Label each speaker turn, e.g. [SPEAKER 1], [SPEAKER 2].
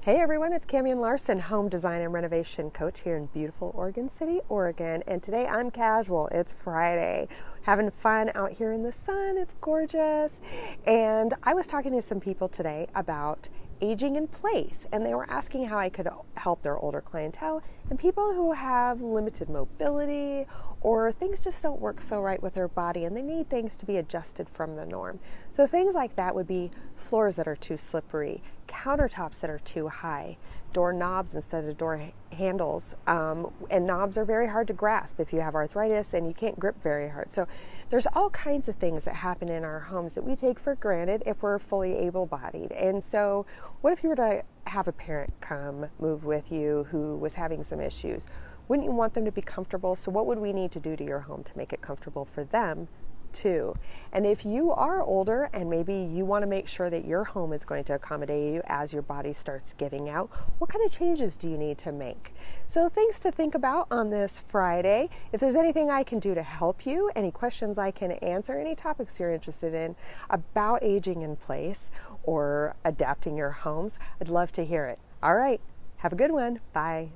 [SPEAKER 1] Hey everyone, it's Camian Larson, home design and renovation coach here in beautiful Oregon City, Oregon. And today I'm casual. It's Friday. Having fun out here in the sun. It's gorgeous. And I was talking to some people today about aging in place, and they were asking how I could help their older clientele and people who have limited mobility or things just don't work so right with their body and they need things to be adjusted from the norm. So things like that would be floors that are too slippery, countertops that are too high, door knobs instead of door handles, and knobs are very hard to grasp if you have arthritis and you can't grip very hard. So there's all kinds of things that happen in our homes that we take for granted if we're fully able-bodied. And so what if you were to have a parent come move with you who was having some issues? Wouldn't you want them to be comfortable? So what would we need to do to your home to make it comfortable for them too? And if you are older and maybe you want to make sure that your home is going to accommodate you as your body starts giving out, what kind of changes do you need to make? So things to think about on this Friday. If there's anything I can do to help you, any questions I can answer, any topics you're interested in about aging in place or adapting your homes, I'd love to hear it. All right, have a good one. Bye.